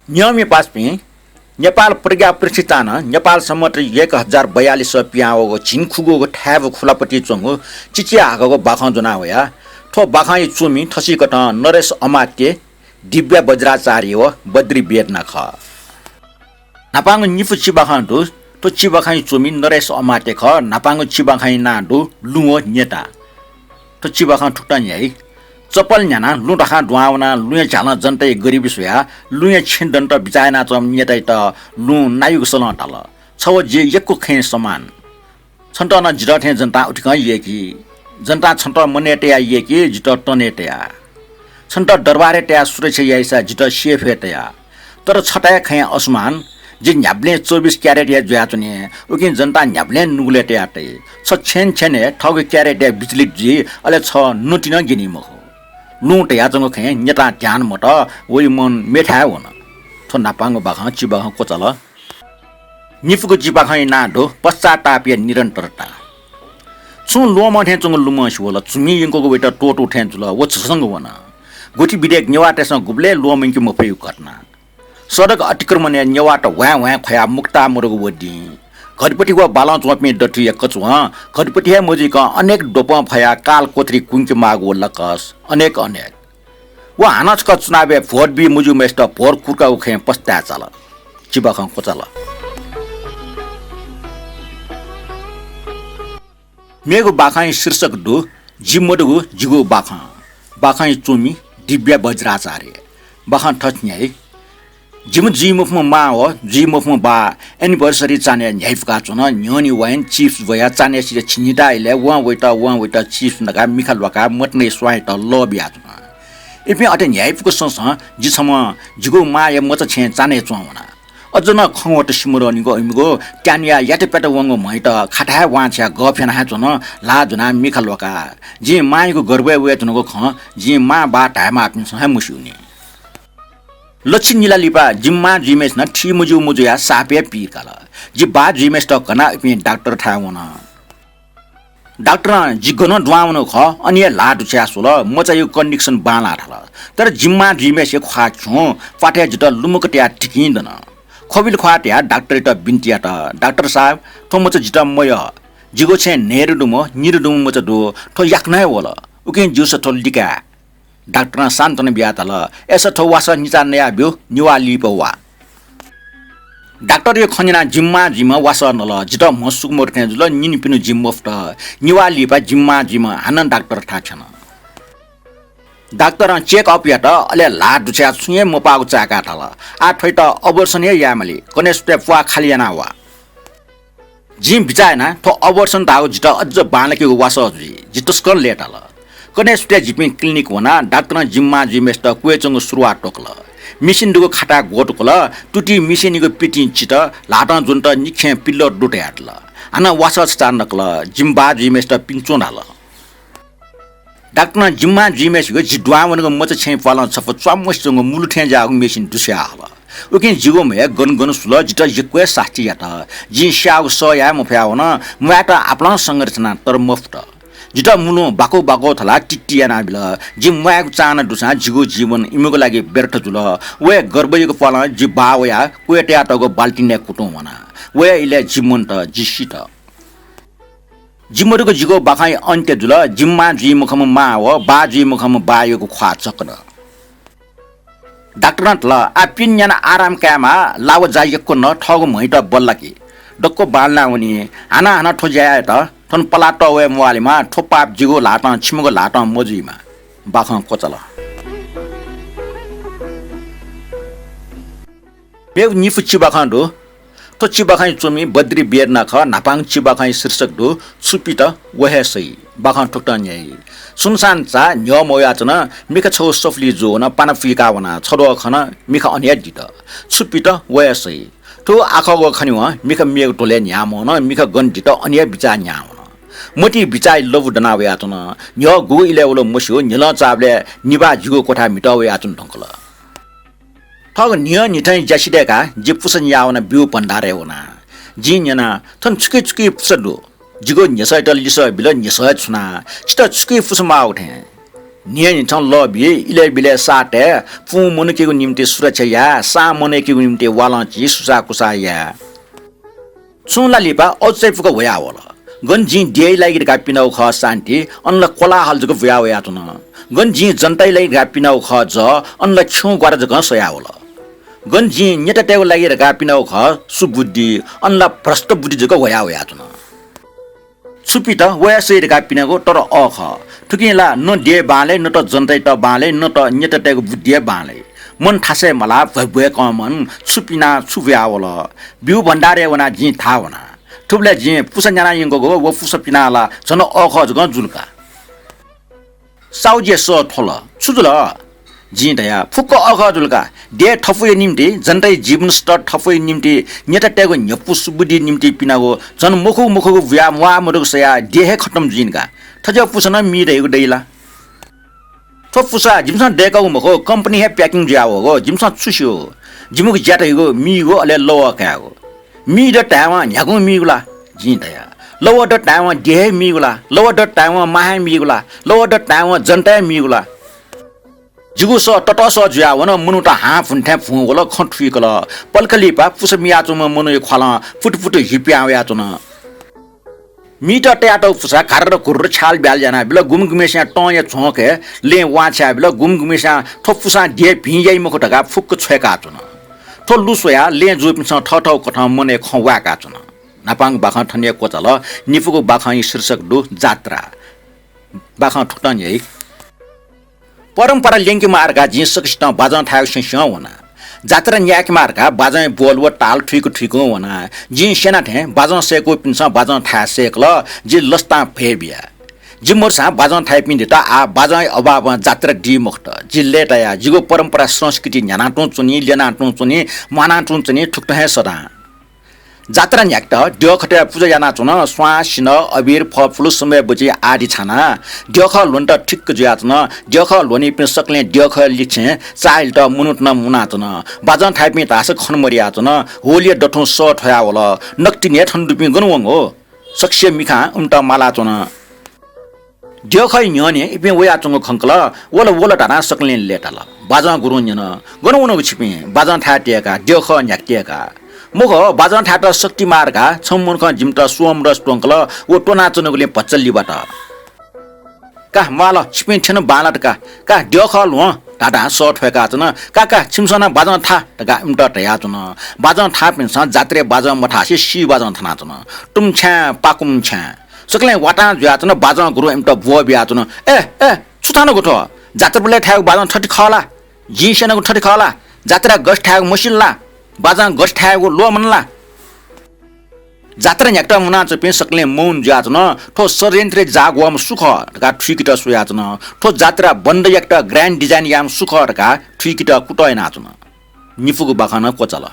नियमी पासपी नेपाल प्रज्ञा प्रतिष्ठान नेपाल सम्मत 1042 पियाओगो झिनखुगो ठ्याब खुलापट्टि चोंगो चिचिया हागो बाखा जुना होया ठो बाखाई चुमी ठसीकट नरेश अमात्य दिव्या वज्राचार्य व बद्री बेदना ख नापाङ निफु चिबाखान्टु तो चिबाखाई चुमी नरेश अमात्य ख नापाङ चिबाखाई नाडु लुङो नेता तो चिबाखा ठुक्टा न्याई चपल न्याना लुटाखा ढुवाउना लुए झाल जनतै गरिबी सुया लुए छिन्दन्त बिचायना चम नेतै त लु नायुग सला टाल छव जे एकको खे समान छन्त न जिरथे जनता उठिक येकी जनता छन्त मनेटे येकी जित टनेटे छन्त दरबारे ट्या सुरक्षा याइसा जित सेफे ट्या तर छटाय खे असमान जे न्याब्ले 24 क्यारेट या ज्याचने उकिन जनता न्याब्ले नुगले ट्याटे छ छेन छेने ठग क्यारेट या बिजली जी अले छ नुटिन गिनी मखो लुट याजंगो खे नेता ध्यान मट वइ मन मेठा होन थो नापाङ बाखा चिबाखा कोचल निफुको चिबाखा नाडो पश्चातापीय निरन्तरता छु लोम थे चंग लुम शिवल चुमी यंको बेटा टोटो थे जुल वचसंग वना गोटी विधेयक नेवाटेस गुब्ले लोम कि मफयु घटना सडक अतिक्रमण नेवाट वा वा खया मुक्ता मुरगो वडी घरपट्टि वा बाला चोपमे डटी कचुवा घरपट्टि है मोजिका अनेक डोप फया काल कोत्री कुंकी मागो लकस अनेक वा हानस का चुनावे भोट बी मुजु मेस्ट भोर कुरका उखे पस्ता चल चिबाख कोचल मेगो बाखाई शीर्षक दु जिमडगु जिगो बाखाई चुमी दिव्या वज्राचार्य बाखा ठच्न्याई जिम जिमुफमा मा हो जिमुफमा बा एनिभर्सरी चाने न्याइफका चुन न्योनी वाइन चिप्स भया चाने सिरे छिनिटा इले वा वइटा चिप्स नगा मिखल वका मटने स्वाइ त लबिया चुन इपि अटे न्याइफको संस जिसम जिगो मा या मच छे चाने चुवना अजन खवट सिमुरनिगो इमगो ट्यानिया याटेपेट वंगो मैट खाटा वाछ्या गफेन हा चुन ला जुना मिखल वका जि माइको गर्वे वे चुनको ख जि मा बा टाइमा आपिन सह मुसिउनी लक्षिण निला लिपा जिम्मा जिमेस न ठी मुजु मुजुया सापे पीकाला जि बा जिमेस त कना इपि डाक्टर थाउन डाक्टर जिगन ड्वाउन ख अनि लाडु छ्यासुल मचायु कन्डिसन बाला थाल तर जिम्मा जिमेस खा छु पाटे जित लुमुकट्या टिकिन्दन खोबिल ख्वाट्या डाक्टर त बिन्तिया त डाक्टर साहब थोमच जित मय जिगो छे नेरुडुमो निरुडुमो मच दो थो याक्नै वला उकिन जुस थो लिका डाक्टर शान्तन बियातल एस थो वास निचा नया बिउ निवा लिपवा डाक्टर यो खनिना जिम्मा जिम वास नल जित मसुक मोर्थे जुल निनि पिनु जिम मोफ्ट निवा लिपा जिम्मा जिम हानन डाक्टर थाछन डाक्टर चेक अप यात अले ला दुच्या छुए मोपाको चाका थल आ थैत अबर्सन यामली कनेस्टे फुवा खालियाना वा जिम बिचायना थो अबर्सन दाउ जित अझ बानके वास जितस्कर लेटल कनेस्टे जिपिङ क्लिनिक होना डाक्टर जिम्मा जिमेस्ट कुएचंग सुरुवात टोकल मिसिन दुगो खाटा गोटकोल टुटी मिसिनीको पिटी चित लाटा जुन्ट निखे पिल्लर डुटे हाटल आना वासच चानकल जिम्बा जिमेस्ट पिन्छोन हाल डाक्टर जिम्मा जिमेसको जिड्वावनको मच छे पालन छप च्वामसंग मुलुठे जाग मेसिन दुस्या हाल उकिन जिगो मे गन सुल जिट जिक्वे साथी यात जि स्याउ सया मफ्या होन माटा आपला संरचना तर मुफ्त जिट मुलो बाको थला टिटियाना बिल जि मयाको चाना दुसा जिगो जीवन इमको लागि व्यर्थ जुल वे गर्बयको पल जि बावया कुएट्या तगो बाल्टिने कुटो वना वे इले जिमन त जिसित जिमरुको जिगो बाखाई अन्त्य जुल जिम्मा जि मुखम मा हो बा जि मुखम बायोको ख्वा चक्र डाक्टर नतल आपिन्याना आराम कामा लाव जायको न ठगो मैट बल्लाकी डक्को बाल्ना हुनी हाना ठोज्या त थन पलाट वे मुवालीमा ठोपाप जिगो लाटा छिमगो लाटा मोजीमा बाख कोचल बेग निफु चिबाखान्डो तो चिबाखाई चुमी बद्री बेदना ख नापाङ चिबाखाई शीर्षक दो छुपिट वहे सही बाख ठुक्टा न्याई सुनसान चा न्य मोयाचन मिख छौ सफली जो न पाना फिका वना छडो खन मिख अन्या दित छुपिट वहे सही तो आखगो खनिवा मिख मेग टोले न्यामो न मिख गन्दित अन्या बिचा न्याम मोटी बिचाइ लबु डनावे आचन न्य गु इले उलो मस्यो निल चाबले निबा जिगो कोठा मिटावे आचन ढंकल ठग निय निथै जसिडेका जे पुसन यावना बिउ पण्डारे होना जिन्यना थन चुकी पुसदो जिगो न्यसैटल लिस बिल न्यसै छुना छिट चुकी पुसमा उठे नियन छ लबी इले बिले साटे पु मुनकेको निम्ति सुरक्षा या सा मुनकेको निम्ति वालाची सुसा कुसा या सुनला लिपा औचैफुको भया होला गन्जी डेलाई गापिनाउ ख शान्ति अनला कोला हलजको भया वया तुन गन्जी जनतालाई गापिनाउ ख ज अनला छु गरा जग सया होला गन्जी नेटाटेको लागि गापिनाउ ख सुबुद्धि अनला भ्रष्ट बुद्धि जग भया वया तुन छुपी त वया सय गापिनाको तर अख ठुकिला न डे बाले न त जनता त बाले न त नेटाटेको बुद्धि बाले मन ठासे मला भय कमन छुपिना छुव्या होला बिउ भण्डारे वना जी था वना ठुबले जी पुसन जना यंगो गो व पुस पिनाला जन अख जग जुलका साउजे स थोल सुजुल जी दया फुक अख जुलका डे ठफुय निम्ति जनतै जीवन स्तर ठफुय निम्ति नेटाटेको न्यपु सुबुद्धि निम्ति पिनागो जन मुखु मुखु व्या वा मुरुक सया देहे खतम जिनका थज पुसन मी रहेको दैला थो पुसा जिमसा डेकाउ मखो कंपनी हे पैकिंग जाओ गो जिमसा छुस्यो जिमुक ज्याटैगो मीगो अले लो कागो मी द टाइम न्यागो मीगुला जिन्दया लो द टाइम देहे मीगुला लो द टाइम माहे मीगुला लो द टाइम जनता मीगुला जिगु स टटस ज्या वन मुनु त हा फुन्ठा फुगोला खठुइकला पलकलिपा पुस मियाचुम मुनु खला फुटफुट हिप्या याचुन मीटर ट्याटो फुसा खारेर कुर्र छाल ब्याल जना बिल गुमगुमेसा टय छोके ले वाछा बिल गुमगुमेसा ठोफुसा डे भियै मको ढका फुक्क छेका चुन ठो लुसोया ले जुपिस ठठौ कठ मने खवाका चुन नापाङ बाखा ठन्या कोचल निफुको बाखा शीर्षक दु जात्रा बाखा ठुटन यही परम्परा लेंकी मार्गा जी सकिष्ट बाजन थाय सिंह होना जात्रा न्याक मार्गा बाजन बोल व टाल ठिक होना जी सेना थे बाजन सेको पिन्छ बाजन थाय सेकल जी लस्ता फेबिया जी मोरसा बाजन थाय पिन्दिता आ बाजन अभाव जात्रा डी मुक्त जी लेटाया जिगो परम्परा संस्कृति न्यानाटो चुनी लेनाटो चुनी मानाटो चुनी ठुक्टहे सदा जात्रा न्याक्ट ड्यखटे पूजा जाना चुन स्वासिन अबीर फफुल समय बुझी आदि छाना ड्यख लोन्ट ठिक्क ज्याचन ड्यख लोनी पिन सकले ड्यख लिछे चाइल त मुनुट न मुना चुन बाजन थाइपि तास खनमरिया चुन होलिय डठौ स ठया होला नक्ति ने ठन दुपि गनुवङ हो सक्ष्य मिखा उम्टा माला चुन ड्यख न्यने इपि वया चुङ खंकल वला टाना सकले लेटल बाजन गुरु न्यन गनुवङ छिपि बाजन थाटिएका ड्यख न्याक्टिएका मुख बाजन ठाटा शक्ति मार्गा छमुनख जिमट सोम रस टोंकल वो टोना चनगुले पचल्लीबाट का माल छिपिन छन बालटका का ड्यखल हो टाटा सट फेका चन का छिमसना बाजन था टका इमट टया चन बाजन था पिनस जात्रे बाजन मठासी सी बाजन थना चन टुमछा पाकुम छा सकले वाटा ज्या चन बाजन गुरु इमट बो बिया चन ए छुतानो गोठो जात्रे बले ठाग बाजन ठटी खला जी सेनाको ठटी खला जात्रा गस ठाग मसिल्ला बाजा गस ठाएको लो मनला जात्रा न्याक्टा मुना चपे सकले मौन ज्याचन ठो षड्यन्त्र जागवाम सुख का ठिकिट सुयाचन ठो जात्रा बन्द एकटा ग्रान्ड डिजाइन याम सुख का ठिकिट कुटय नाचन निफुको बाखाना कोचला